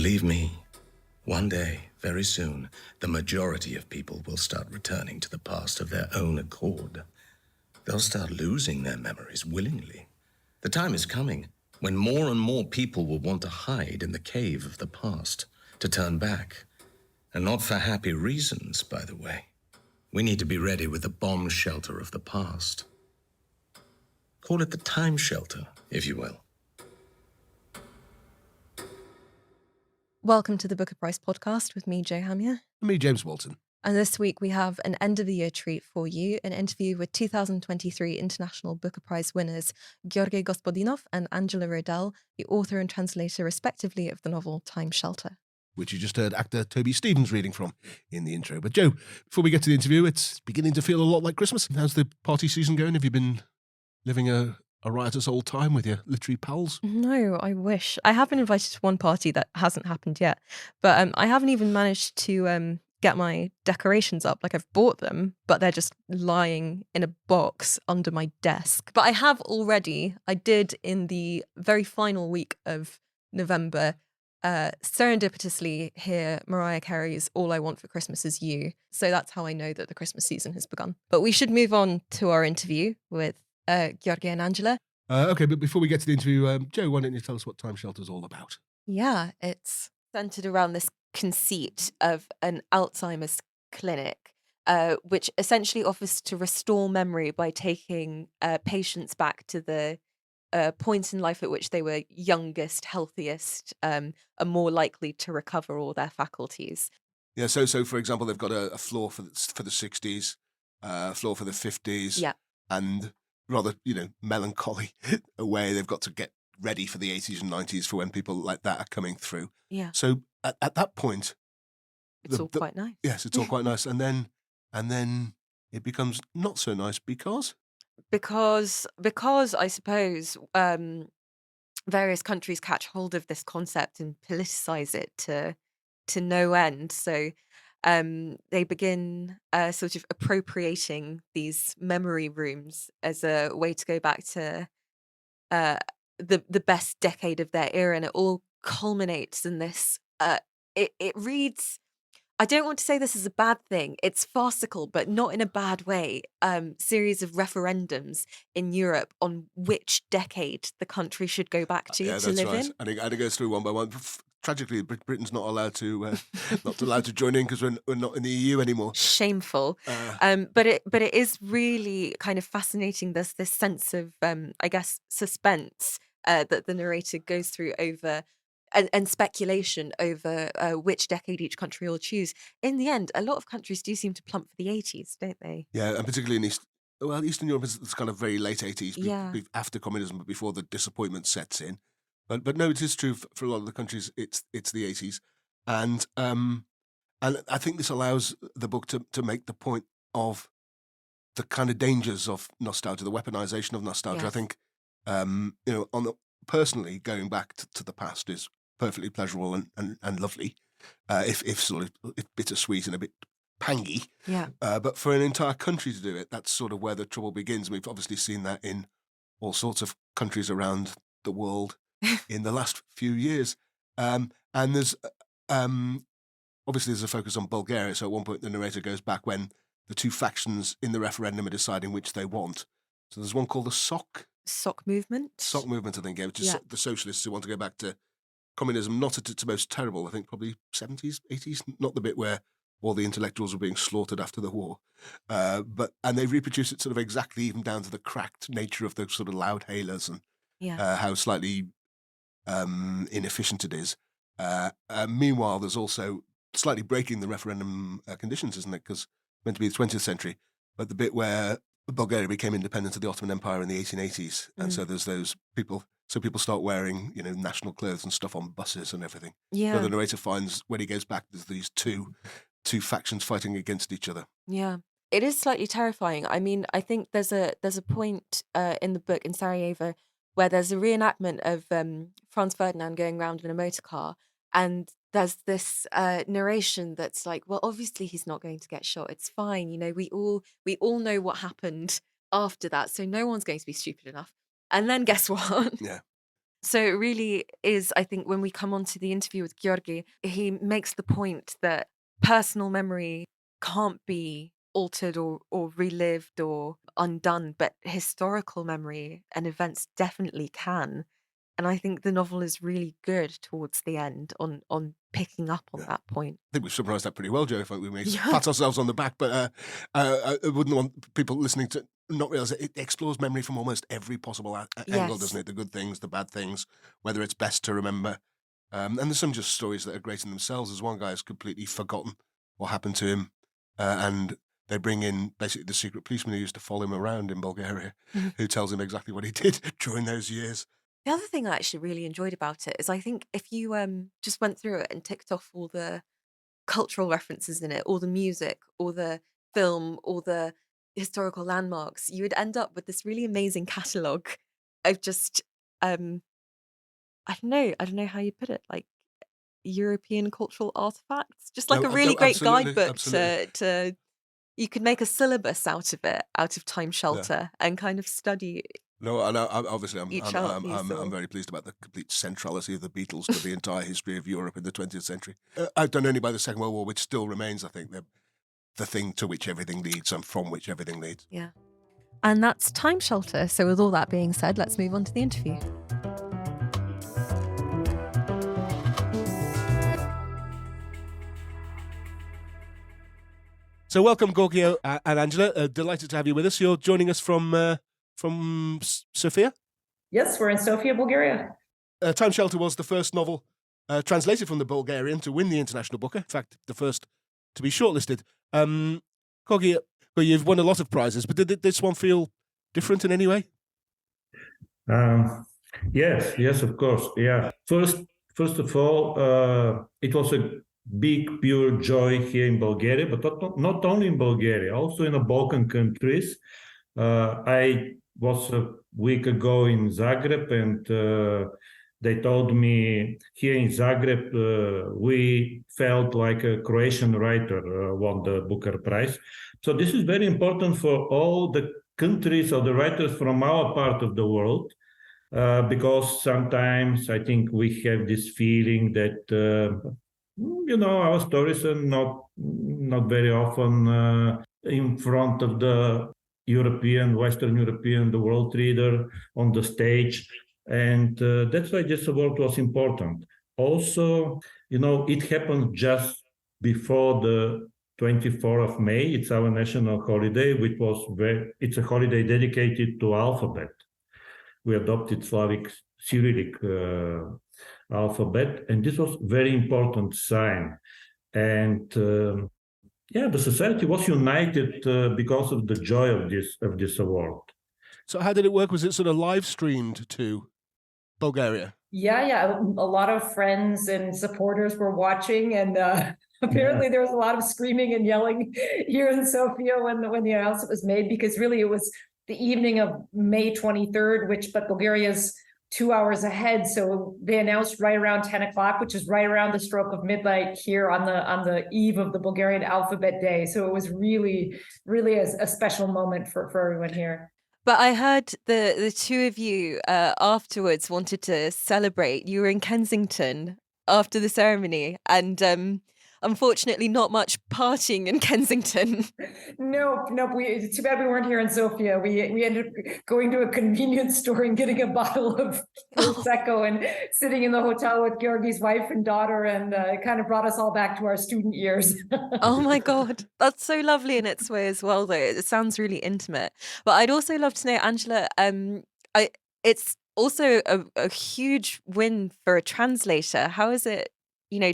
Believe me, one day, very soon, the majority of people will start returning to the past of their own accord. They'll start losing their memories willingly. The time is coming when more and more people will want to hide in the cave of the past, to turn back. And not for happy reasons, by the way. We need to be ready with the bomb shelter of the past. Call it the time shelter, if you will. Welcome to the Booker Prize podcast with me, Jo Hamia. And me, James Walton. And this week we have an end-of-the-year treat for you, an interview with 2023 International Booker Prize winners Georgi Gospodinov and Angela Rodel, the author and translator respectively of the novel Time Shelter. Which you just heard actor Toby Stephens reading from in the intro. But Jo, before we get to the interview, it's beginning to feel a lot like Christmas. How's the party season going? Have you been living a riotous old time with your literary pals? No, I wish. I have been invited to one party that hasn't happened yet, but I haven't even managed to get my decorations up. Like, I've bought them, but they're just lying in a box under my desk. But I did in the very final week of November, serendipitously hear Mariah Carey's All I Want for Christmas Is You. So that's how I know that the Christmas season has begun. But we should move on to our interview with Georgi and Angela. Okay, but before we get to the interview, Jo, why don't you tell us what Time Shelter is all about? Yeah, it's centered around this conceit of an Alzheimer's clinic, which essentially offers to restore memory by taking patients back to the point in life at which they were youngest, healthiest, are more likely to recover all their faculties. Yeah, so for example, they've got a floor for the 60s, a floor for the 50s, Yeah. and rather, melancholy way they've got to get ready for the 80s and 90s for when people like that are coming through. Yeah. So at that point, It's all quite nice. Yes, it's all quite nice, and then it becomes not so nice because I suppose various countries catch hold of this concept and politicize it to no end. So they begin sort of appropriating these memory rooms as a way to go back to the best decade of their era, and it all culminates in this. It reads. I don't want to say this is a bad thing. It's farcical, but not in a bad way. Series of referendums in Europe on which decade the country should go back to that's live right. in. And it goes through one by one. Tragically, Britain's not allowed to join in because we're not in the EU anymore. Shameful. But it is really kind of fascinating. There's this sense of I guess suspense that the narrator goes through over. And speculation over which decade each country will choose. In the end, a lot of countries do seem to plump for the 80s, don't they? Yeah, and particularly in Eastern Europe, it's kind of very late 80s, Yeah. After communism, but before the disappointment sets in. But no, it is true for a lot of the countries. It's the 80s, and I think this allows the book to make the point of the kind of dangers of nostalgia, the weaponization of nostalgia. Yes. I think personally, going back to the past is perfectly pleasurable and lovely, if bittersweet and a bit pangy. Yeah. But for an entire country to do it, that's sort of where the trouble begins. And we've obviously seen that in all sorts of countries around the world in the last few years. And there's obviously there's a focus on Bulgaria. So at one point the narrator goes back when the two factions in the referendum are deciding which they want. So there's one called the SOC movement. SOC movement, I think, which is Yeah. the socialists who want to go back to communism, not at its most terrible, I think probably 70s, 80s, not the bit where all the intellectuals were being slaughtered after the war. And they reproduce it sort of exactly even down to the cracked nature of the sort of loud hailers and Yeah. how slightly inefficient it is. Meanwhile, there's also slightly breaking the referendum conditions, isn't it? Because it's meant to be the 20th century, but the bit where Bulgaria became independent of the Ottoman Empire in the 1880s, and so there's those people. So people start wearing, national clothes and stuff on buses and everything. Yeah. So the narrator finds when he goes back, there's these two factions fighting against each other. Yeah. It is slightly terrifying. I mean, I think there's a point in the book in Sarajevo where there's a reenactment of Franz Ferdinand going around in a motor car, and there's this narration that's like, well, obviously he's not going to get shot. It's fine. We all know what happened after that, so no one's going to be stupid enough. And then guess what? Yeah. So it really is, I think, when we come on to the interview with Georgi, he makes the point that personal memory can't be altered or relived or undone, but historical memory and events definitely can. And I think the novel is really good towards the end on picking up on Yeah. that point. I think we've summarised that pretty well, Joe. If we may Yeah. pat ourselves on the back, but I wouldn't want people listening to not realise that it explores memory from almost every possible angle, doesn't Yes. it? The good things, the bad things, whether it's best to remember. And there's some just stories that are great in themselves. There's one guy who's completely forgotten what happened to him, and they bring in basically the secret policeman who used to follow him around in Bulgaria, Mhm. who tells him exactly what he did during those years. The other thing I actually really enjoyed about it is I think if you just went through it and ticked off all the cultural references in it, all the music, all the film, all the historical landmarks, you would end up with this really amazing catalogue of just I don't know how you put it, like European cultural artifacts. Just like No, a really no, great absolutely, guidebook absolutely. to you could make a syllabus out of it, out of Time Yeah. Shelter, and kind of study No, I know. Obviously, each art piece I'm or very pleased about the complete centrality of the Beatles to the entire history of Europe in the 20th century. Outdone only by the Second World War, which still remains, I think, the thing to which everything leads and from which everything leads. yeah. And that's Time Shelter. So with all that being said, let's move on to the interview. So, welcome, Georgi and Angela. Delighted to have you with us. You're joining us from Sofia. Yes, we're in Sofia, Bulgaria. Time Shelter was the first novel translated from the Bulgarian to win the International Booker. In fact, the first to be shortlisted. Georgi, well, you've won a lot of prizes, but did this one feel different in any way? Yes, of course. Yeah. First of all, it was a big, pure joy here in Bulgaria, but not only in Bulgaria, also in the Balkan countries. I was a week ago in Zagreb, and they told me here in Zagreb, we felt like a Croatian writer won the Booker Prize. So this is very important for all the countries or the writers from our part of the world. Because sometimes I think we have this feeling that our stories are not very often in front of the Western European, the world reader on the stage, and that's why this award was important. Also, it happened just before the 24th of May. It's our national holiday, it's a holiday dedicated to alphabet. We adopted Slavic Cyrillic alphabet, and this was very important sign. And the society was united because of the joy of this award. So how did it work? Was it sort of live streamed to Bulgaria? Yeah. A lot of friends and supporters were watching, and apparently there was a lot of screaming and yelling here in Sofia when the announcement was made, because really it was the evening of May 23rd, but Bulgaria's 2 hours ahead. So they announced right around 10 o'clock, which is right around the stroke of midnight here on the eve of the Bulgarian Alphabet Day. So it was really, really a special moment for everyone here. But I heard the two of you afterwards wanted to celebrate. You were in Kensington after the ceremony, and unfortunately not much partying in Kensington. No, it's too bad we weren't here in Sofia. We ended up going to a convenience store and getting a bottle of Prosecco and sitting in the hotel with Georgi's wife and daughter, and it kind of brought us all back to our student years. Oh my God, that's so lovely in its way as well, though. It sounds really intimate. But I'd also love to know, Angela, it's also a huge win for a translator. How has it,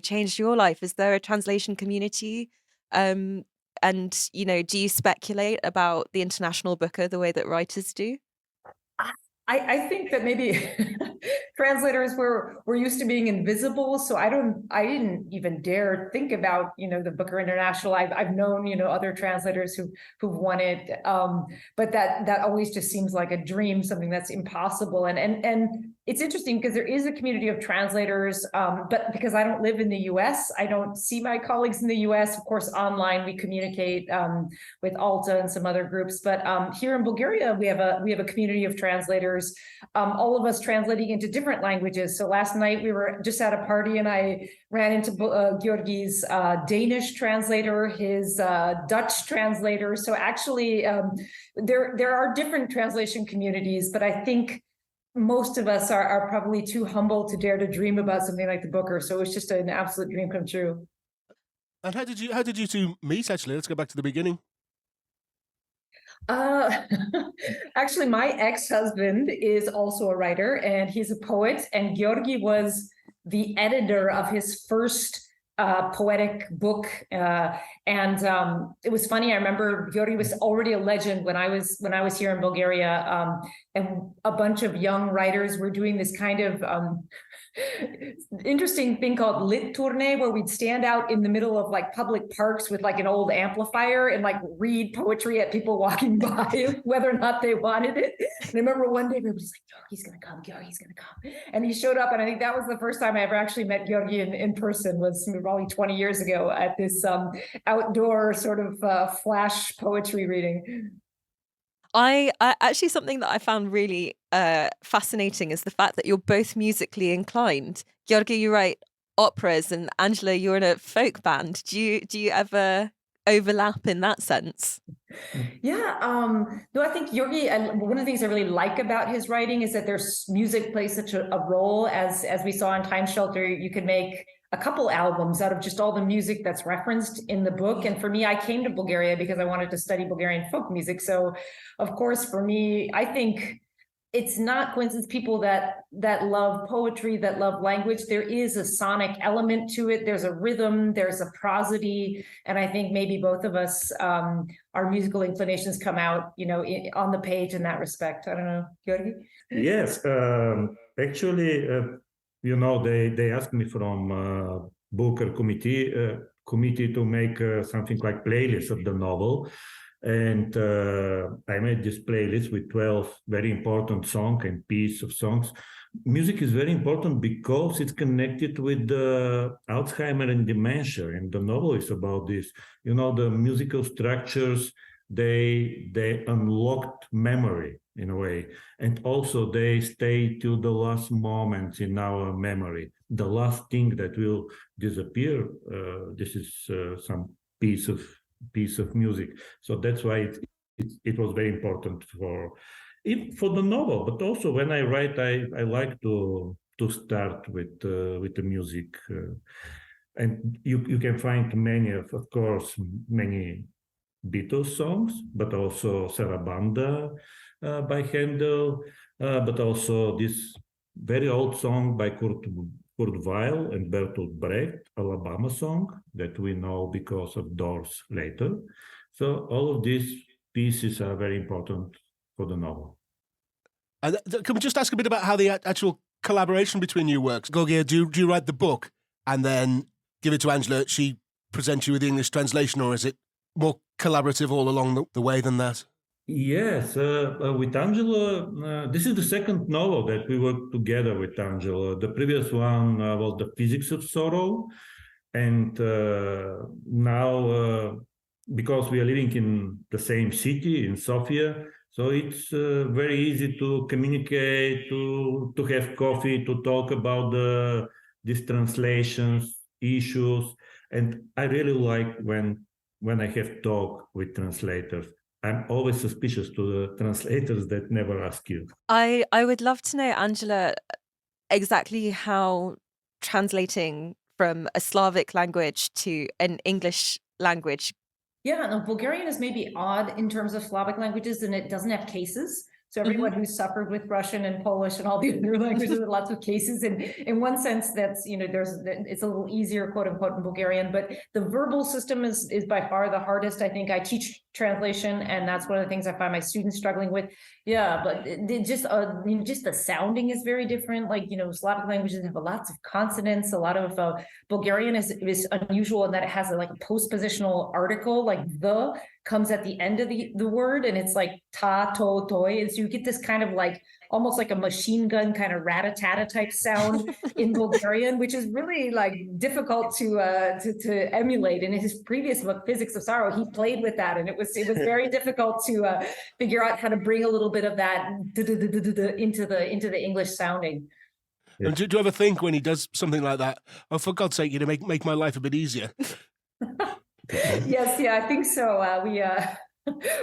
changed your life? Is there a translation community? And, do you speculate about the International Booker the way that writers do? I think that maybe translators were used to being invisible, so I didn't even dare think about the Booker International. I've known other translators who've won it, but that always just seems like a dream, something that's impossible. And it's interesting because there is a community of translators, but because I don't live in the US, I don't see my colleagues in the US. Of course, online we communicate with Alta and some other groups. But here in Bulgaria, we have a community of translators, all of us translating into different languages. So last night we were just at a party and I ran into Georgi's Danish translator, his Dutch translator. So actually, there are different translation communities, but I think most of us are probably too humble to dare to dream about something like the Booker. So it's just an absolute dream come true. And how did you two meet? Actually, let's go back to the beginning. Actually, my ex-husband is also a writer and he's a poet, and Georgi was the editor of his first poetic book, and it was funny. I remember Georgi was already a legend when I was here in Bulgaria, and a bunch of young writers were doing this kind of interesting thing called lit tournée, where we'd stand out in the middle of like public parks with like an old amplifier and like read poetry at people walking by, whether or not they wanted it. And I remember one day everybody's like, Georgi's gonna come, Georgi's gonna come. And he showed up, and I think that was the first time I ever actually met Georgi in person, was probably 20 years ago at this outdoor sort of flash poetry reading. I actually, something that I found really fascinating is the fact that you're both musically inclined. Georgi, you write operas, and Angela, you're in a folk band. Do you ever overlap in that sense? Yeah, no, I think Georgi, and one of the things I really like about his writing is that there's music plays such a role. As we saw in Time Shelter, you could make a couple albums out of just all the music that's referenced in the book. And for me, I came to Bulgaria because I wanted to study Bulgarian folk music. So of course, for me, I think it's not coincidence, people that love poetry, that love language, there is a sonic element to it. There's a rhythm, there's a prosody. And I think maybe both of us, our musical inclinations come out, on the page in that respect. I don't know, Georgi? Yes, actually, they asked me from Booker committee to make something like playlist of the novel. And I made this playlist with 12 very important songs and piece of songs. Music is very important because it's connected with Alzheimer and dementia, and the novel is about this. The musical structures, they unlocked memory in a way, and also they stay till the last moments in our memory. The last thing that will disappear, this is some piece of music. So that's why it was very important for the novel. But also when I write, I like to start with the music, and you can find many Beatles songs, but also Sarabanda by Handel, but also this very old song by Kurt Weill and Bertolt Brecht, Alabama song, that we know because of Doors later. So all of these pieces are very important for the novel. Can we just ask a bit about how the actual collaboration between you works? Georgi, do you write the book and then give it to Angela? She presents you with the English translation, or is it more collaborative all along the way than that? Yes, with Angela, this is the second novel that we worked together with Angela. The previous one was The Physics of Sorrow. And now, because we are living in the same city, in Sofia, so it's very easy to communicate, to have coffee, to talk about these translations, issues. And I really like when I have talk with translators. I'm always suspicious to the translators that never ask you. I would love to know, Angela, exactly how translating from a Slavic language to an English language. Yeah, no, Bulgarian is maybe odd in terms of Slavic languages, and it doesn't have cases. So everyone who's suffered with Russian and Polish and all the other languages with lots of cases, and in one sense, that's it's a little easier, quote unquote, in Bulgarian. But the verbal system is by far the hardest. I think I teach translation, and that's one of the things I find my students struggling with. Yeah, but just the sounding is very different. Like Slavic languages have lots of consonants. A lot of Bulgarian is unusual in that it has a postpositional article like the. comes at the end of the word, and it's like ta, to, toy. And so you get this kind of like, almost like a machine gun kind of rat-a-tat-a type sound in Bulgarian, which is really like difficult to emulate. And in his previous book, Physics of Sorrow, he played with that, and it was very difficult to figure out how to bring a little bit of that into the English sounding. Yeah. And do you ever think when he does something like that, oh, for God's sake, make my life a bit easier? Yes, yeah, I think so.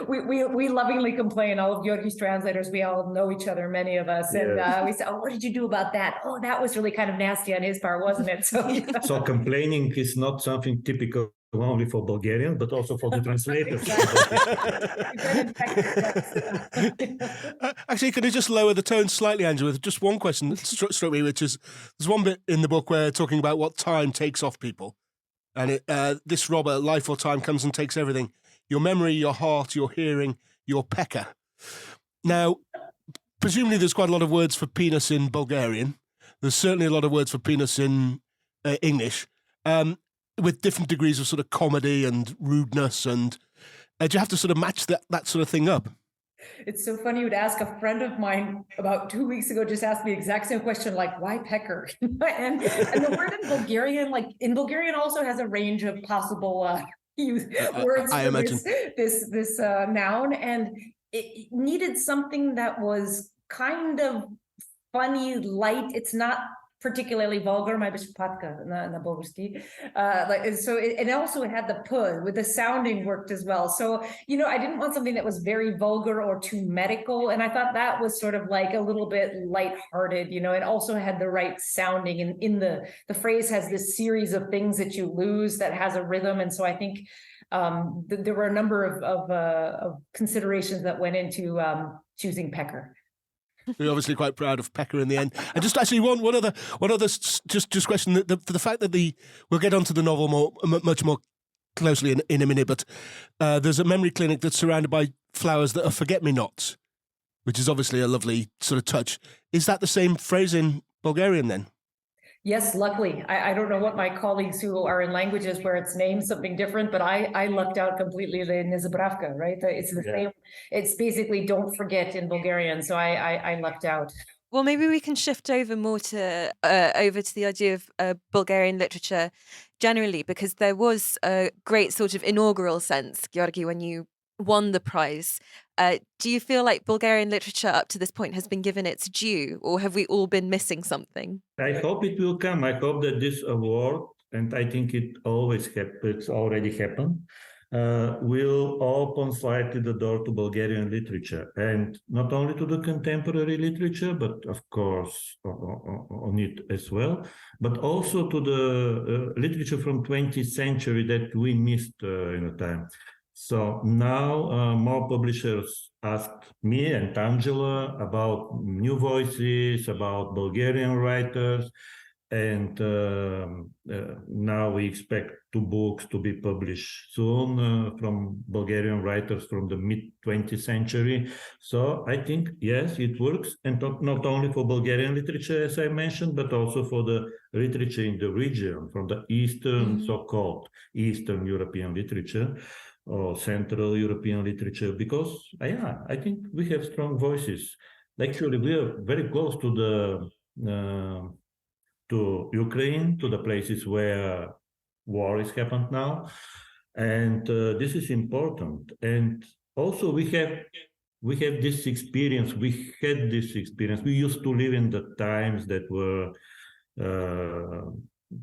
We lovingly complain, all of Georgi's translators, we all know each other, many of us, and we say, oh, what did you do about that? Oh, that was really kind of nasty on his part, wasn't it? So, so complaining is not something typical only for Bulgarian, but also for the translators. Actually, could I just lower the tone slightly, Angela, with just one question that struck me, which is, there's one bit in the book where talking about what time takes off people. And this robber, life or time, comes and takes everything. Your memory, your heart, your hearing, your pecker. Now, presumably there's quite a lot of words for penis in Bulgarian. There's certainly a lot of words for penis in English, with different degrees of sort of comedy and rudeness. And do you have to sort of match that sort of thing up? It's so funny. You would ask a friend of mine about 2 weeks ago, just asked me the exact same question, like, why pecker? and the word in Bulgarian, like in Bulgarian also has a range of possible words I for imagine. this noun, and it needed something that was kind of funny, light. It's not particularly vulgar, my bishpatka na Bulgarski. So it also had the p with the sounding worked as well. So, I didn't want something that was very vulgar or too medical. And I thought that was sort of like a little bit lighthearted, it also had the right sounding. And in the phrase has this series of things that you lose that has a rhythm. And so I think there were a number of considerations that went into choosing pecker. We're obviously quite proud of pecker in the end. And just actually one other just question, for the fact that we'll get onto the novel much more closely in a minute, but there's a memory clinic that's surrounded by flowers that are forget-me-nots, which is obviously a lovely sort of touch. Is that the same phrase in Bulgarian then? Yes, luckily. I don't know what my colleagues who are in languages where it's named something different, but I lucked out completely the nezabravka, right? It's the same. It's basically don't forget in Bulgarian. So I lucked out. Well, maybe we can shift over more to the idea of Bulgarian literature generally, because there was a great sort of inaugural sense, Georgi, when you won the prize. Do you feel like Bulgarian literature up to this point has been given its due, or have we all been missing something? I hope it will come. I hope that this award, and I think it's already happened, will open slightly the door to Bulgarian literature, and not only to the contemporary literature, but of course on it as well, but also to the literature from 20th century that we missed in a time. So now more publishers asked me and Angela about new voices, about Bulgarian writers, and now we expect 2 books to be published soon from Bulgarian writers from the mid-20th century. So I think, yes, it works, and not only for Bulgarian literature, as I mentioned, but also for the literature in the region, from the Eastern, so-called Eastern European literature, or Central European literature, because I think we have strong voices. Actually, we are very close to Ukraine, to the places where war is happened now, and this is important. And also we have this experience. We had this experience. We used to live in the times that were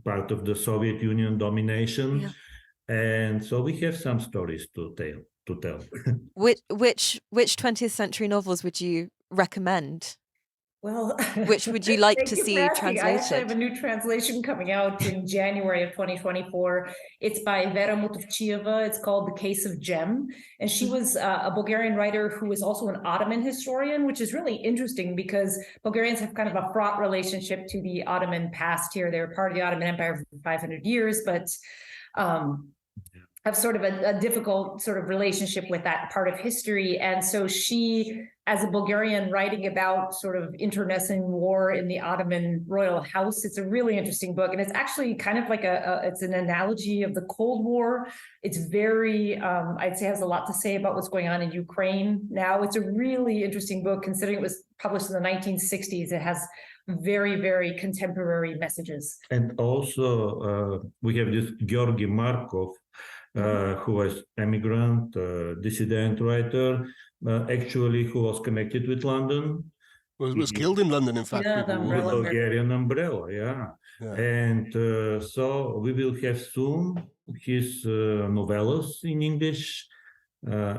part of the Soviet Union domination. Yeah. And so we have some stories to tell. Which 20th century novels would you recommend? Well, which would you like to see translated? I actually have a new translation coming out in January of 2024. It's by Vera Mutovcheva. It's called The Case of Gem. And she was a Bulgarian writer who is also an Ottoman historian, which is really interesting because Bulgarians have kind of a fraught relationship to the Ottoman past here. They were part of the Ottoman Empire for 500 years, but have sort of a difficult sort of relationship with that part of history. And so she, as a Bulgarian writing about sort of internecine war in the Ottoman royal house, it's a really interesting book. And it's actually kind of like it's an analogy of the Cold War. It's very, I'd say has a lot to say about what's going on in Ukraine now. It's a really interesting book, considering it was published in the 1960s. It has very, very contemporary messages. And also we have this Georgi Markov, who was immigrant, dissident writer, actually who was connected with London. Was killed in London, in fact. Yeah, the The umbrella. Bulgarian umbrella, yeah. And so we will have soon his novellas in English.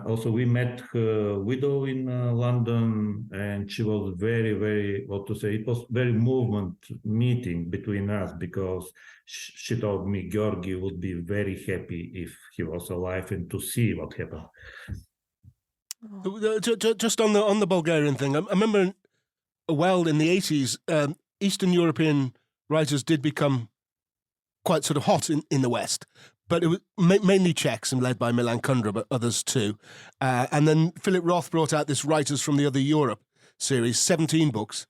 Also, we met her widow in London, and she was very, very, what to say, it was very movement meeting between us, because she told me Georgi would be very happy if he was alive and to see what happened. Just on the Bulgarian thing, I remember, well, in the 80s, Eastern European writers did become quite sort of hot in the West, but it was mainly Czechs and led by Milan Kundera, but others too. And then Philip Roth brought out this Writers from the Other Europe series, 17 books,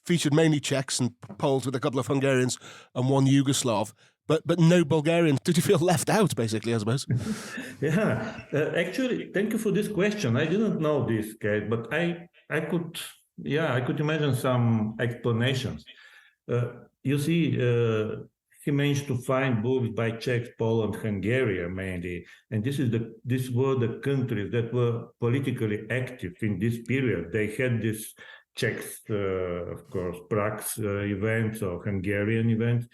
featured mainly Czechs and Poles with a couple of Hungarians and one Yugoslav, but no Bulgarians. Did you feel left out, basically, I suppose? Yeah, actually, thank you for this question. I didn't know this, Kate, but I could imagine some explanations. You see, he managed to find books by Czechs, Poland, Hungary mainly, and these were the countries that were politically active in this period. They had this Czechs, of course, Prague's events or Hungarian events.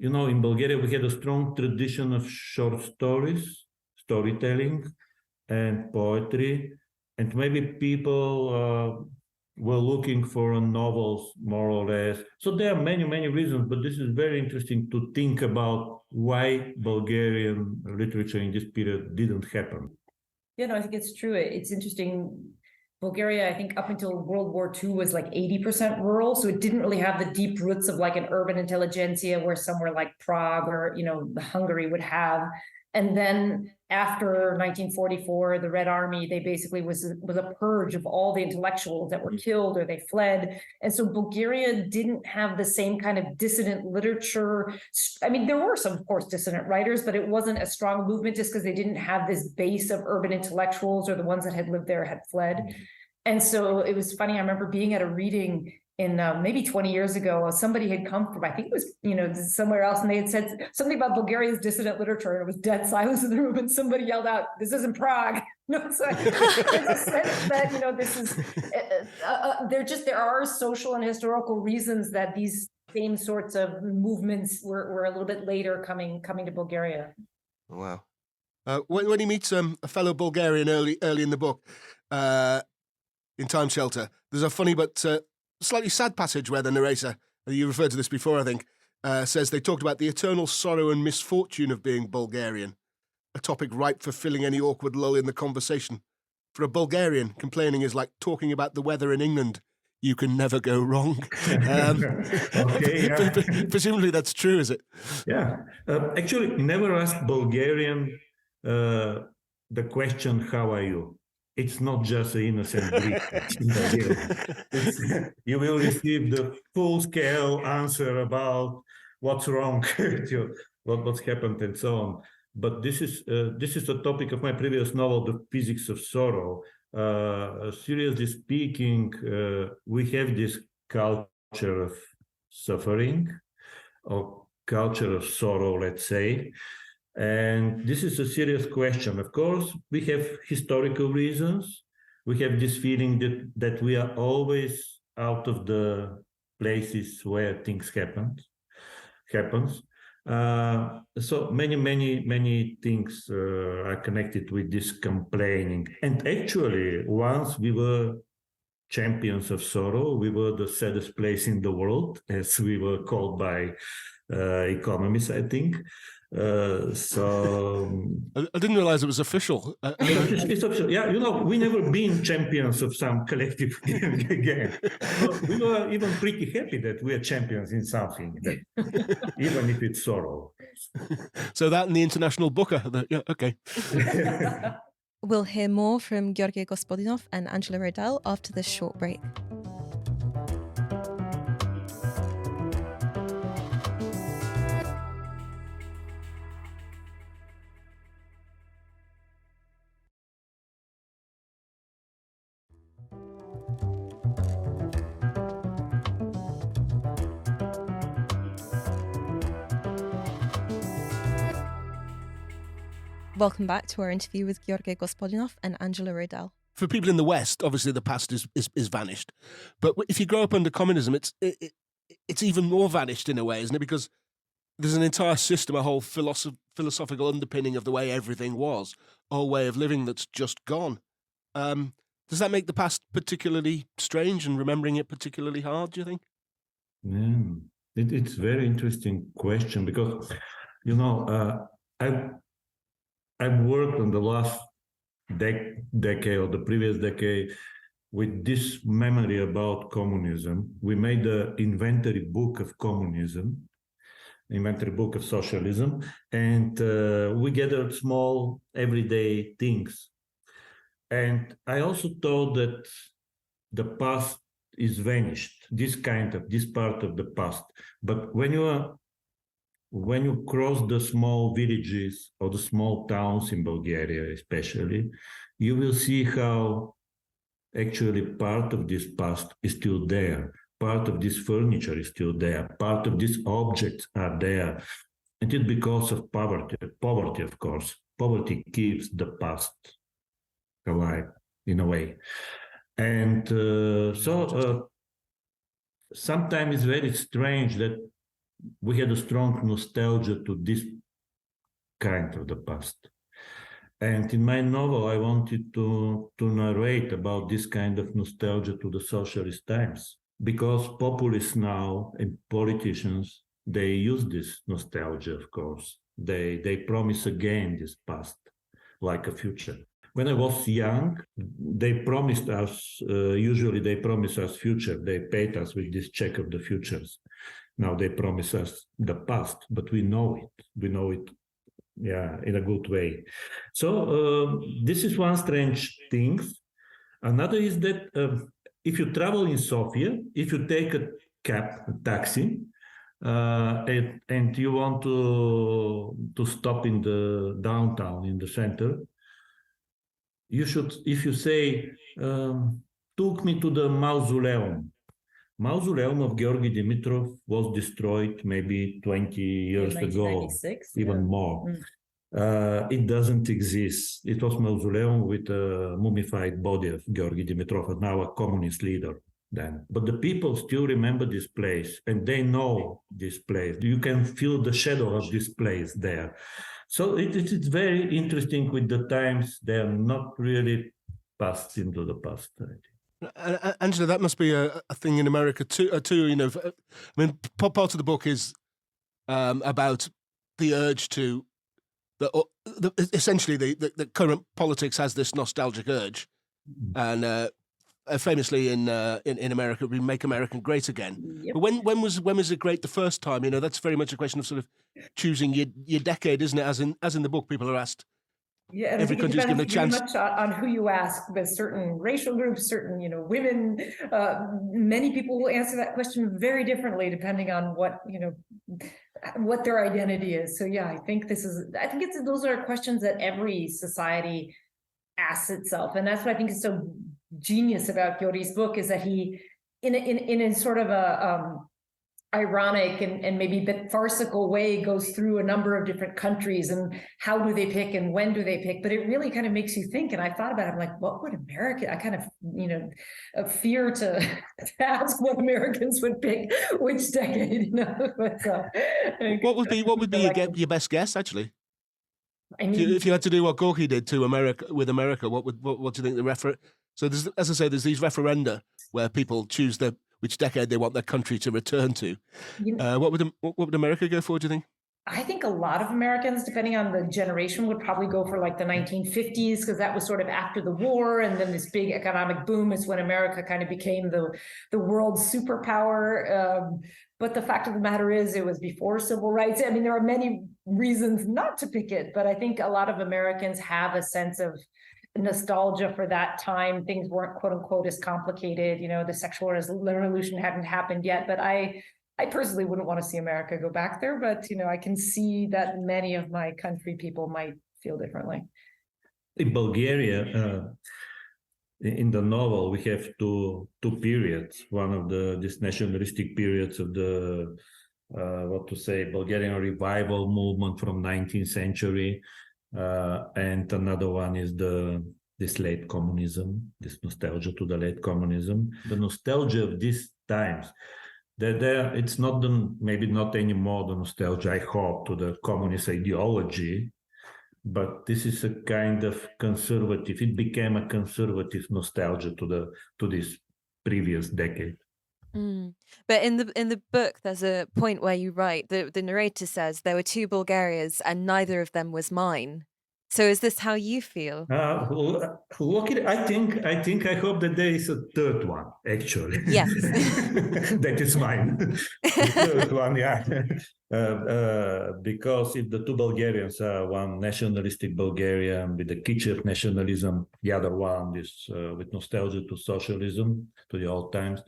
You know, in Bulgaria we had a strong tradition of short stories, storytelling, and poetry, and maybe people were looking for novels, more or less. So there are many, many reasons, but this is very interesting to think about why Bulgarian literature in this period didn't happen. Yeah, no, I think it's true. It's interesting. Bulgaria, I think up until World War II was like 80% rural. So it didn't really have the deep roots of like an urban intelligentsia where somewhere like Prague or, Hungary would have. And then after 1944, the Red Army, they basically was a purge of all the intellectuals that were killed or they fled. And so Bulgaria didn't have the same kind of dissident literature. I mean, there were some, of course, dissident writers, but it wasn't a strong movement just because they didn't have this base of urban intellectuals or the ones that had lived there had fled. And so it was funny. I remember being at a reading in maybe 20 years ago, somebody had come from, I think it was, somewhere else, and they had said something about Bulgaria's dissident literature, and it was dead silence in the room, and somebody yelled out, "This isn't Prague." So there's a sense that, this is, there are social and historical reasons that these same sorts of movements were a little bit later coming to Bulgaria. Wow. When he meets a fellow Bulgarian early in the book, in Time Shelter, there's a funny but slightly sad passage where the narrator, you referred to this before, I think, says they talked about the eternal sorrow and misfortune of being Bulgarian, a topic ripe for filling any awkward lull in the conversation. For a Bulgarian, complaining is like talking about the weather in England. You can never go wrong. Okay, yeah. Presumably that's true, is it? Yeah. Actually, never ask Bulgarian the question, "How are you?" It's not just an innocent Greek. You will receive the full-scale answer about what's wrong, what's happened, and so on. But this is the topic of my previous novel, The Physics of Sorrow. Seriously speaking, we have this culture of suffering, or culture of sorrow, let's say. And this is a serious question. Of course, we have historical reasons. We have this feeling that we are always out of the places where things happens. So many things are connected with this complaining. And actually, once we were champions of sorrow, we were the saddest place in the world, as we were called by economists, I think. So I didn't realize it was official. It's official. Yeah, we never been champions of some collective game. So we were even pretty happy that we are champions in something, even if it's sorrow. So that and the International Booker. Yeah, okay. We'll hear more from Georgi Gospodinov and Angela Rodel after this short break. Welcome back to our interview with Georgi Gospodinov and Angela Rodel. For people in the West, obviously the past is vanished. But if you grow up under communism, it's even more vanished in a way, isn't it? Because there's an entire system, a whole philosophical underpinning of the way everything was, a whole way of living that's just gone. Does that make the past particularly strange and remembering it particularly hard, do you think? Yeah, it's a very interesting question because, I've worked on the last decade or the previous decade with this memory about communism. We made the inventory book of communism, inventory book of socialism, and we gathered small everyday things. And I also thought that the past is vanished, this part of the past. But when you cross the small villages or the small towns in Bulgaria especially, you will see how actually part of this past is still there. Part of this furniture is still there. Part of these objects are there. And it's because of poverty, of course. Poverty keeps the past alive in a way. And sometimes it's very strange that we had a strong nostalgia to this kind of the past. And in my novel, I wanted to narrate about this kind of nostalgia to the socialist times, because populists now and politicians, they use this nostalgia, of course. They promise again this past, like a future. When I was young, they promised us, usually they promise us future. They paid us with this check of the futures. Now they promise us the past, but we know it. We know it, in a good way. So this is one strange thing. Another is that if you travel in Sofia, if you take a taxi, and you want to stop in the downtown, in the center, you should, if you say, took me to the mausoleum. Mausoleum of Georgi Dimitrov was destroyed maybe 20 years ago, even more. It doesn't exist. It was mausoleum with a mummified body of Georgi Dimitrov, now a communist leader then. But the people still remember this place, and they know this place. You can feel the shadow of this place there. So it's very interesting with the times. They are not really passed into the past. Angela, that must be a thing in America too. I mean, part of the book is about the urge to, essentially the current politics has this nostalgic urge, and famously in America, we make America great again. Yep. But when was it great the first time? That's very much a question of sort of choosing your decade, isn't it? As in the book, people are asked. Yeah, and every country's given a chance. Very much on who you ask. With certain racial groups, certain women, many people will answer that question very differently depending on what their identity is. So yeah, I think those are questions that every society asks itself, and that's what I think is so genius about Georgi's book, is that he, in a sort of a ironic and maybe a bit farcical way, goes through a number of different countries and how do they pick and when do they pick, but it really kind of makes you think. And I thought about it, I'm like, what would America, I kind of fear to ask what Americans would pick which decade. But, what would be your best guess, actually? I mean, if you had to do what Gorky did to America with America, what do you think so there's, as I say, there's these referenda where people choose which decade they want their country to return to. What would America go for, do you think? I think a lot of Americans, depending on the generation, would probably go for like the 1950s, because that was sort of after the war, and then this big economic boom is when America kind of became the world superpower. But the fact of the matter is, it was before civil rights. I mean, there are many reasons not to pick it, but I think a lot of Americans have a sense of nostalgia for that time. Things weren't quote unquote as complicated. The sexual revolution hadn't happened yet, but I personally wouldn't want to see America go back there, but I can see that many of my country people might feel differently. In Bulgaria, in the novel, we have two periods. One of these nationalistic periods of the Bulgarian revival movement from 19th century, and another one is this late communism, this nostalgia to the late communism. The nostalgia of these times, it's not maybe not anymore the nostalgia, I hope, to the communist ideology, but this is a kind of conservative. It became a conservative nostalgia to this previous decade. But in the book, there's a point where you write, the narrator says there were two Bulgarias and neither of them was mine. So is this how you feel? Look, I hope that there is a third one, actually. Yes. That is mine. The third one, yeah. Because if the two Bulgarians are one nationalistic Bulgarian with the kitsch nationalism, the other one is with nostalgia to socialism, to the old times,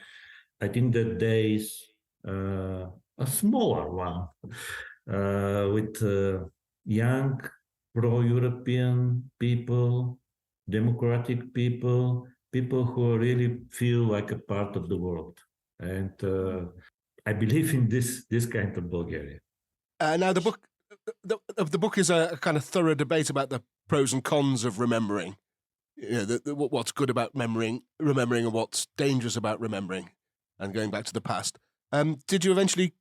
I think that there is a smaller one with young pro-European people, democratic people who really feel like a part of the world. And I believe in this kind of Bulgaria. Now, the book is a kind of thorough debate about the pros and cons of remembering. What's good about remembering and what's dangerous about remembering and going back to the past. Did you eventually,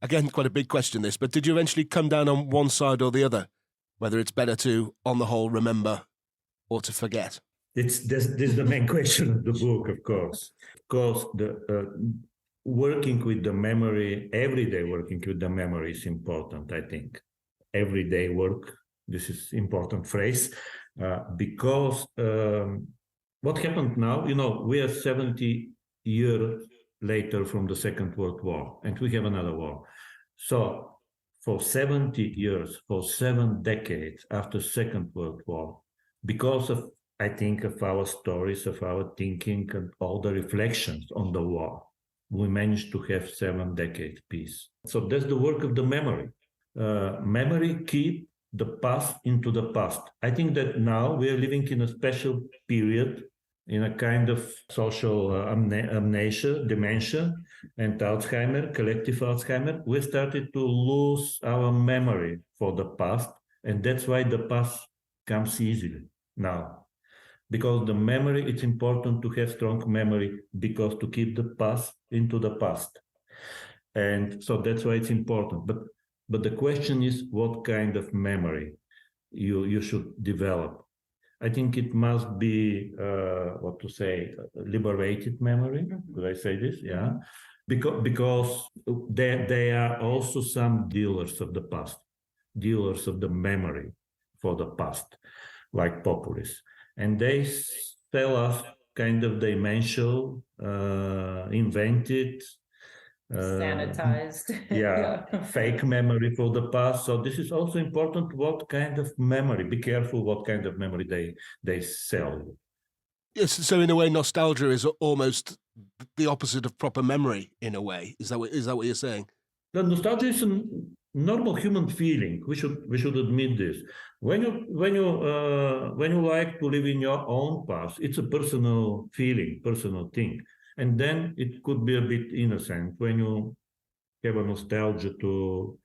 again, quite a big question this, but did you eventually come down on one side or the other? Whether it's better to, on the whole, remember or to forget? This is the main question of the book, of course. Of course, working with the memory, everyday working with the memory is important, I think. Everyday work, this is important phrase, because what happened now, we are 70 years later from the Second World War, and we have another war. So for 70 years, for 7 decades after Second World War, because of, I think, of our stories, of our thinking, and all the reflections on the war, we managed to have 7 decades peace. So that's the work of the memory. Memory keep the past into the past. I think that now we are living in a special period, in a kind of social amnesia, dementia, and Alzheimer, collective Alzheimer. We started to lose our memory for the past, and that's why the past comes easily now. Because the memory, it's important to have strong memory, because to keep the past into the past. And so that's why it's important. But the question is, what kind of memory you should develop? I think it must be, liberated memory. Could I say this? Yeah. Because there are also some dealers of the past, dealers of the memory for the past, like populists. And they sell us kind of dimensional, invented, sanitized. Fake memory for the past. So this is also important. What kind of memory? Be careful what kind of memory they sell. Yes. So in a way, nostalgia is almost the opposite of proper memory. In a way, is that what you're saying? The nostalgia is a normal human feeling. We should admit this. When you like to live in your own past, it's a personal feeling, personal thing. And then it could be a bit innocent when you have a nostalgia to,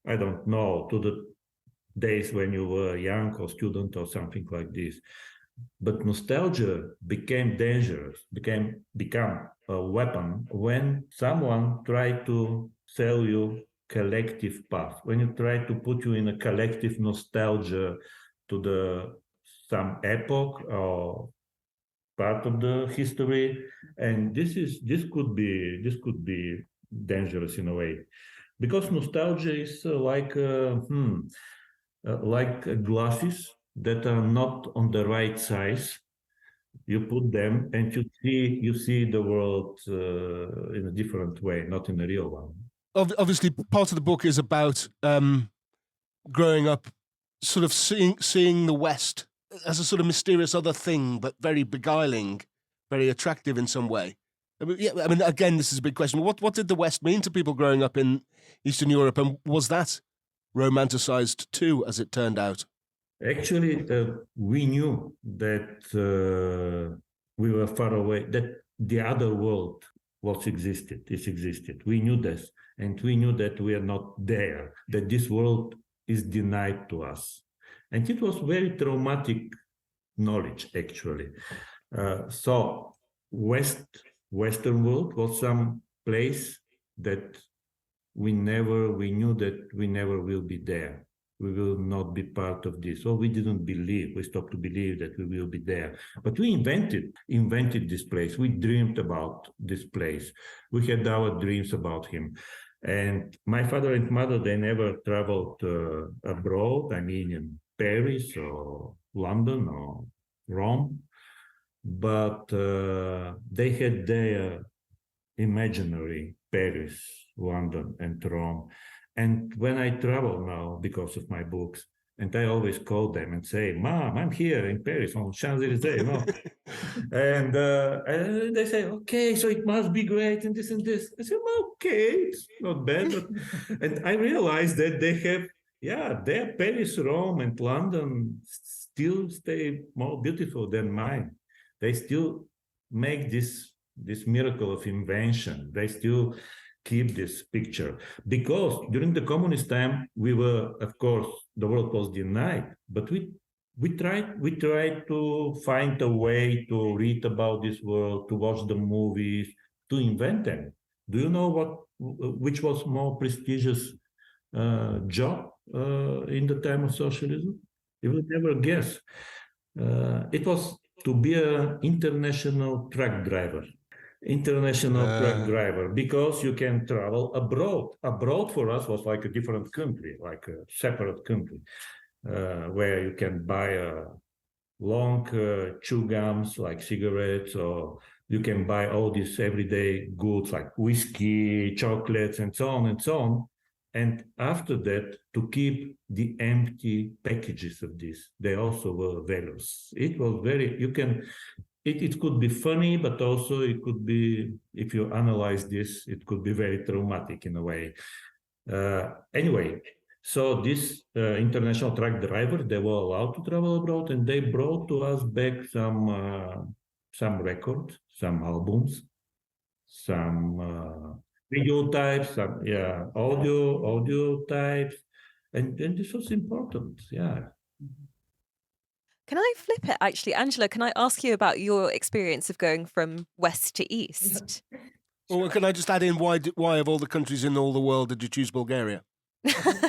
I don't know, to the days when you were young or student or something like this. But nostalgia became dangerous, become a weapon when someone tried to sell you collective past, when you try to put you in a collective nostalgia to some epoch or part of the history, and this could be dangerous in a way, because nostalgia is like glasses that are not on the right size. You put them and you see the world in a different way, not in a real one. Obviously, part of the book is about growing up, sort of seeing the West as a sort of mysterious other thing, but very beguiling, very attractive in some way? I mean, again, this is a big question. What did the West mean to people growing up in Eastern Europe, and was that romanticized too, as it turned out? Actually, we knew that we were far away, that the other world existed. We knew this, and we knew that we are not there, that this world is denied to us. And it was very traumatic knowledge, actually. So Western world was some place that we knew that we never will be there. We will not be part of this. So we didn't believe, we stopped to believe that we will be there. But we invented this place. We dreamed about this place. We had our dreams about him. And my father and mother, they never traveled abroad, I mean in Paris or London or Rome, but they had their imaginary Paris, London, and Rome. And when I travel now, because of my books, and I always call them and say, Mom, I'm here in Paris on Champs-Élysées, and they say, okay, so it must be great and this and this. I say, okay, it's not bad. But, and I realized that they have, their Paris, Rome, and London still stay more beautiful than mine. They still make this miracle of invention. They still keep this picture, because during the communist time we were, of course, the world was denied, but we tried to find a way to read about this world, to watch the movies, to invent them. Do you know which was more prestigious job in the time of socialism? You would never guess. It was to be an international truck driver. Truck driver, because you can travel abroad. Abroad for us was like a different country, like a separate country, where you can buy long chew gums like cigarettes, or you can buy all these everyday goods like whiskey, chocolates, and so on and so on. And after that, to keep the empty packages of this, they also were values. It was very, it could be funny, but also it could be, if you analyze this, it could be very traumatic in a way. Anyway, so this international truck driver, they were allowed to travel abroad, and they brought to us back some records, some albums, some video types, some audio types, and this was important, Can I flip it, actually? Angela, can I ask you about your experience of going from west to east? Well, can I just add in, why of all the countries in all the world did you choose Bulgaria?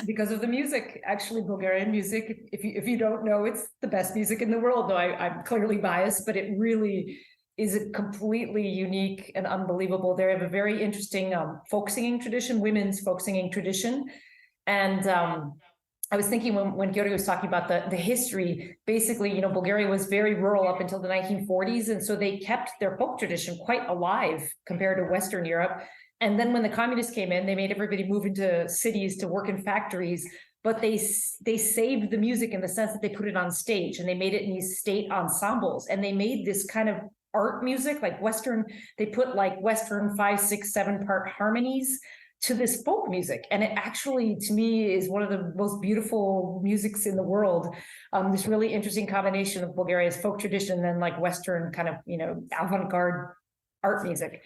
Because of the music. Actually, Bulgarian music, if you don't know, it's the best music in the world. Though I'm clearly biased, but it really is a completely unique and unbelievable. They have a very interesting folk singing tradition, women's folk singing tradition. And I was thinking when Georgi was talking about the history, basically, Bulgaria was very rural up until the 1940s. And so they kept their folk tradition quite alive compared to Western Europe. And then when the communists came in, they made everybody move into cities to work in factories, but they saved the music in the sense that they put it on stage, and they made it in these state ensembles, and they made this kind of art music, like Western, they put like Western 5, 6, 7 part harmonies to this folk music. And it actually, to me, is one of the most beautiful musics in the world. This really interesting combination of Bulgaria's folk tradition and like Western kind of, avant-garde art music.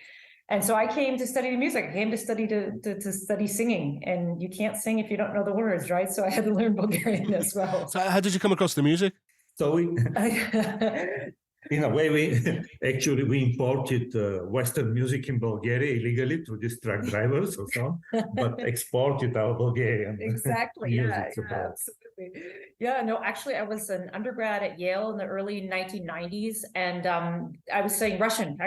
And so I came to study the music. I came to study to study singing, and you can't sing if you don't know the words, right? So I had to learn Bulgarian as well. So how did you come across the music? So in a way, we imported Western music in Bulgaria illegally through these truck drivers or so on, but exported our Bulgarian exactly. music. Yeah, absolutely. Yeah, no, actually, I was an undergrad at Yale in the early 1990s, and I was studying Russian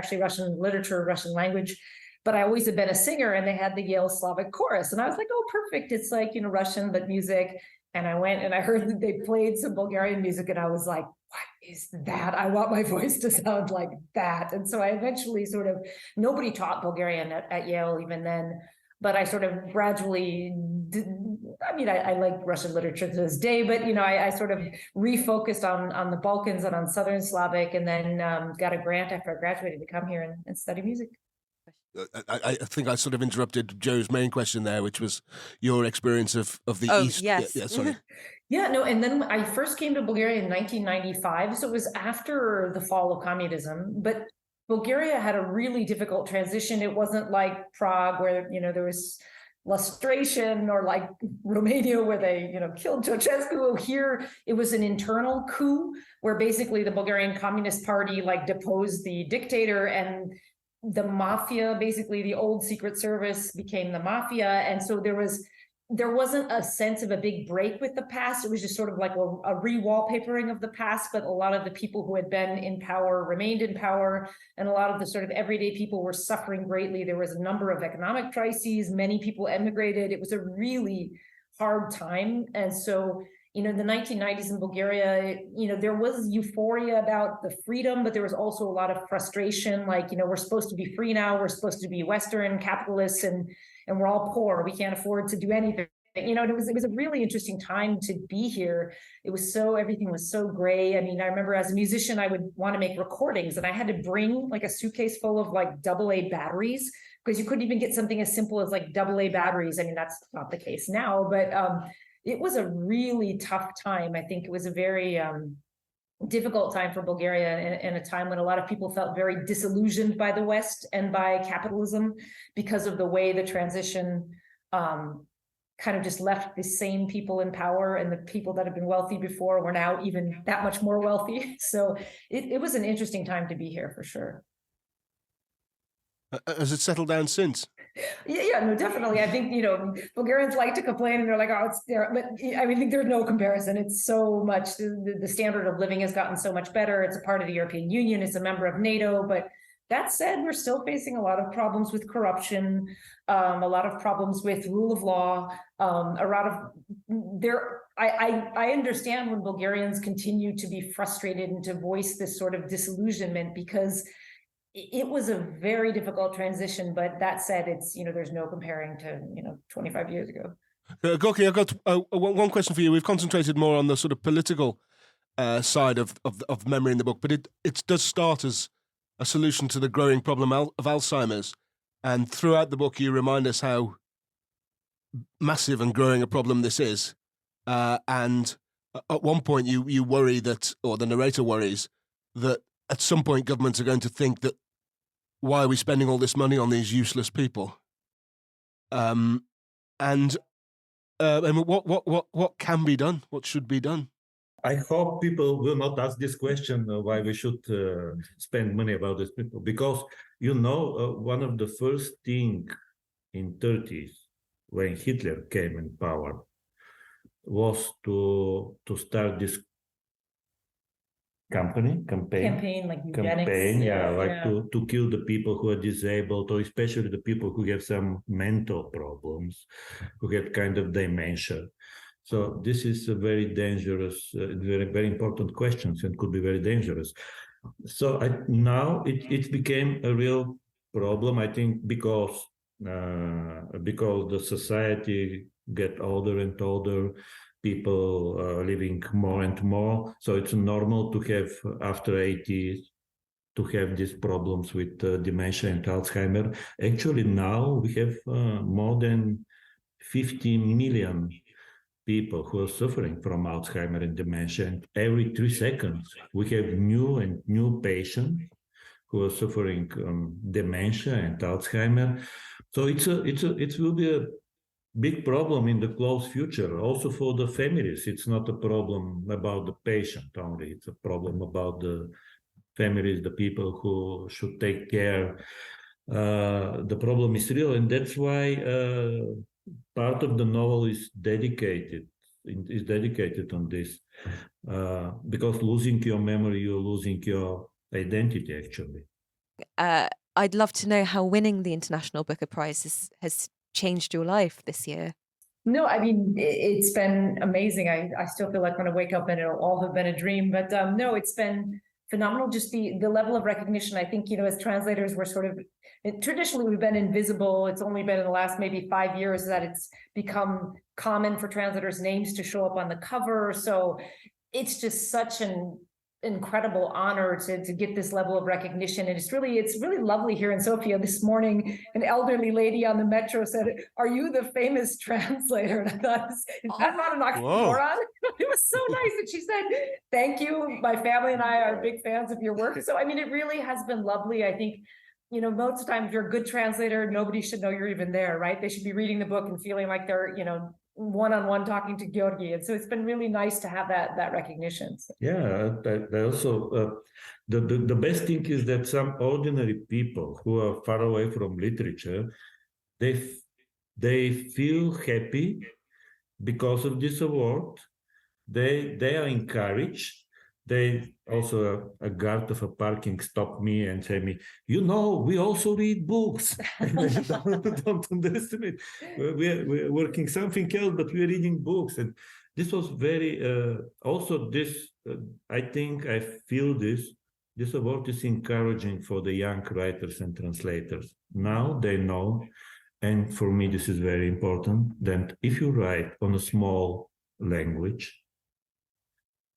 literature, Russian language, but I always had been a singer, and they had the Yale Slavic chorus, and I was like, oh, perfect. It's like, Russian, but music. And I went and I heard that they played some Bulgarian music, and I was like, what is that? I want my voice to sound like that. And so I eventually nobody taught Bulgarian at Yale even then, but I sort of gradually I mean, I like Russian literature to this day, but I sort of refocused on the Balkans and on Southern Slavic, and then got a grant after I graduated to come here and study music. I think I sort of interrupted Joe's main question there, which was your experience of the Oh, East. yes. Yeah, sorry. Yeah, no, and then I first came to Bulgaria in 1995, so it was after the fall of communism, but Bulgaria had a really difficult transition. It wasn't like Prague, where, there was lustration, or like Romania, where they, killed Ceausescu. Here, it was an internal coup where basically the Bulgarian Communist Party like deposed the dictator, and the mafia, basically the old secret service, became the mafia. And so there wasn't a sense of a big break with the past. It was just sort of like a re-wallpapering of the past, but a lot of the people who had been in power remained in power, and a lot of the sort of everyday people were suffering greatly. There was a number of economic crises. Many people emigrated. It was a really hard time. And so, in the 1990s in Bulgaria, there was euphoria about the freedom, but there was also a lot of frustration. Like, we're supposed to be free now. We're supposed to be Western capitalists, and we're all poor. We can't afford to do anything. It was a really interesting time to be here. Everything was so gray. I mean, I remember as a musician, I would want to make recordings, and I had to bring like a suitcase full of like AA batteries, because you couldn't even get something as simple as like AA batteries. I mean, that's not the case now, but it was a really tough time. I think it was a very difficult time for Bulgaria, and a time when a lot of people felt very disillusioned by the West and by capitalism, because of the way the transition kind of just left the same people in power, and the people that have been wealthy before were now even that much more wealthy. So it was an interesting time to be here for sure. Has it settled down since? Yeah, no, definitely. I think, Bulgarians like to complain, and they're like, oh, it's there. But I mean, I think there's no comparison. It's so much, the standard of living has gotten so much better. It's a part of the European Union. It's a member of NATO. But that said, we're still facing a lot of problems with corruption, a lot of problems with rule of law, I understand when Bulgarians continue to be frustrated and to voice this sort of disillusionment, because it was a very difficult transition. But that said, it's, there's no comparing to, 25 years ago. Georgi, I've got one question for you. We've concentrated more on the sort of political side of memory in the book, but it does start as a solution to the growing problem of Alzheimer's. And throughout the book, you remind us how massive and growing a problem this is. And at one point, you worry that, or the narrator worries, that at some point governments are going to think that, why are we spending all this money on these useless people? And what can be done? What should be done? I hope people will not ask this question, why we should spend money about these people, because one of the first thing in 30s when Hitler came in power was to start this campaign, like eugenics. To kill the people who are disabled, or especially the people who have some mental problems, who have kind of dementia. So this is a very dangerous, very, very important question, and could be very dangerous. So now it became a real problem, I think, because the society get older and older, people living more and more. So it's normal to have, after 80, to have these problems with dementia and Alzheimer. Actually, now we have more than 50 million people who are suffering from Alzheimer and dementia, and every 3 seconds we have new patients who are suffering dementia and Alzheimer. So it will be a big problem in the close future, also for the families. It's not a problem about the patient only; it's a problem about the families, the people who should take care. The problem is real, and that's why part of the novel is dedicated on this, because losing your memory, you're losing your identity, actually. I'd love to know how winning the International Booker Prize has changed your life this year. No, I mean, it's been amazing. I still feel like when I wake up and it'll all have been a dream, but no, it's been phenomenal. Just the level of recognition. I think, as translators, we're sort of, traditionally we've been invisible. It's only been in the last maybe 5 years that it's become common for translators' names to show up on the cover. So it's just such an incredible honor to get this level of recognition. And it's really lovely here in Sofia. This morning, an elderly lady on the metro said, "Are you the famous translator?" And I thought, is that not an oxymoron? It was so nice that she said, "Thank you. My family and I are big fans of your work." So, I mean, it really has been lovely. I think, most of the time, if you're a good translator, nobody should know you're even there, right? They should be reading the book and feeling like they're, one-on-one talking to Georgi. And so it's been really nice to have that recognition. So. Yeah, they also, the best thing is that some ordinary people who are far away from literature, they feel happy because of this award. They are encouraged. They also, a guard of a parking stopped me and said me, we also read books. Don't underestimate. We're working something else, but we're reading books. And this was very, also this, I think I feel this award is encouraging for the young writers and translators. Now they know, and for me this is very important, that if you write on a small language,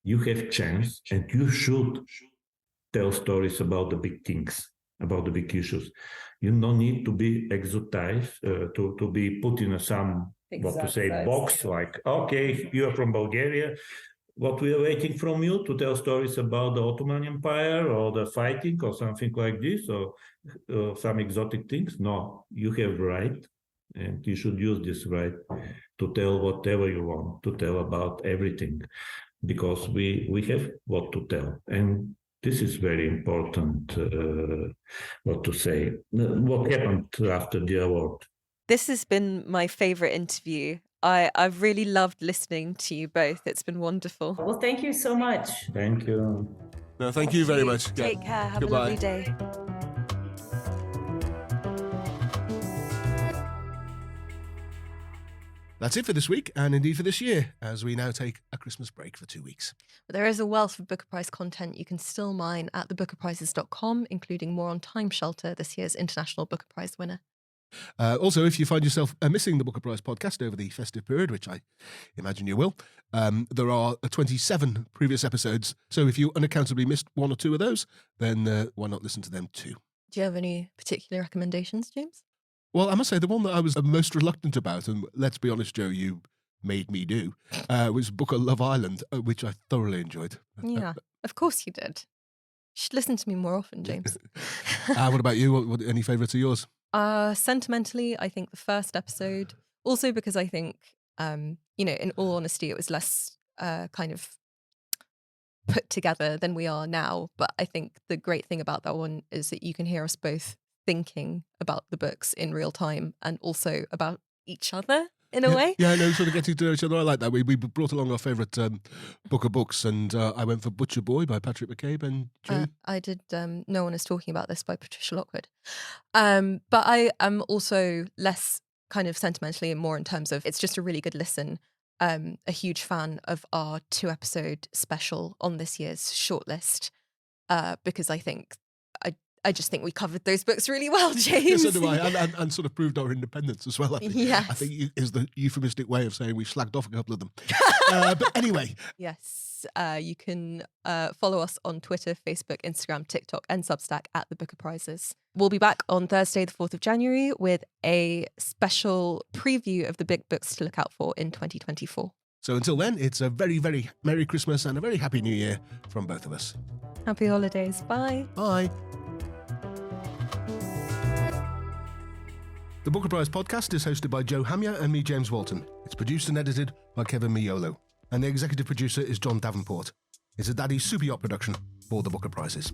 you have chance and you should tell stories about the big things, about the big issues. You don't need to be exotized, to be put in box, like, okay, you are from Bulgaria. What we are waiting from you to tell stories about the Ottoman Empire or the fighting or something like this, or some exotic things. No, you have right, and you should use this right to tell whatever you want to tell about everything. Because we have what to tell. And this is very important, what happened after the award. This has been my favorite interview. I've really loved listening to you both. It's been wonderful. Well, thank you so much. Thank you. No, thank you very much. Take care. Have Goodbye. a lovely day. That's it for this week, and indeed for this year, as we now take a Christmas break for 2 weeks. But there is a wealth of Booker Prize content you can still mine at thebookerprizes.com, including more on Time Shelter, this year's International Booker Prize winner. Also, if you find yourself missing the Booker Prize podcast over the festive period, which I imagine you will, there are 27 previous episodes. So if you unaccountably missed one or two of those, then why not listen to them too? Do you have any particular recommendations, James? Well, I must say the one that I was most reluctant about, and let's be honest, Joe, you made me do, was Booker Love Island, which I thoroughly enjoyed. Yeah, of course you did. You should listen to me more often, James. What about you? Any favourites of yours? Sentimentally, I think the first episode. Also because I think, in all honesty, it was less kind of put together than we are now. But I think the great thing about that one is that you can hear us both thinking about the books in real time and also about each other in a way. Yeah, no, sort of getting to know each other. I like that. We brought along our favourite Booker books, and I went for Butcher Boy by Patrick McCabe and June. I did No One Is Talking About This by Patricia Lockwood. But I am also less kind of sentimentally and more in terms of it's just a really good listen. A huge fan of our 2-episode special on this year's shortlist because I just think we covered those books really well, James. Yeah, so do I, and sort of proved our independence as well. I think. Yes. I think is the euphemistic way of saying we slagged off a couple of them. But anyway. Yes, you can follow us on Twitter, Facebook, Instagram, TikTok, and Substack at the Booker Prizes. We'll be back on Thursday, the 4th of January, with a special preview of the big books to look out for in 2024. So until then, it's a very, very Merry Christmas and a very Happy New Year from both of us. Happy holidays. Bye. Bye. The Booker Prize podcast is hosted by Joe Hamya and me, James Walton. It's produced and edited by Kevin Miolo. And the executive producer is John Davenport. It's a Daddy Super Yacht production for the Booker Prizes.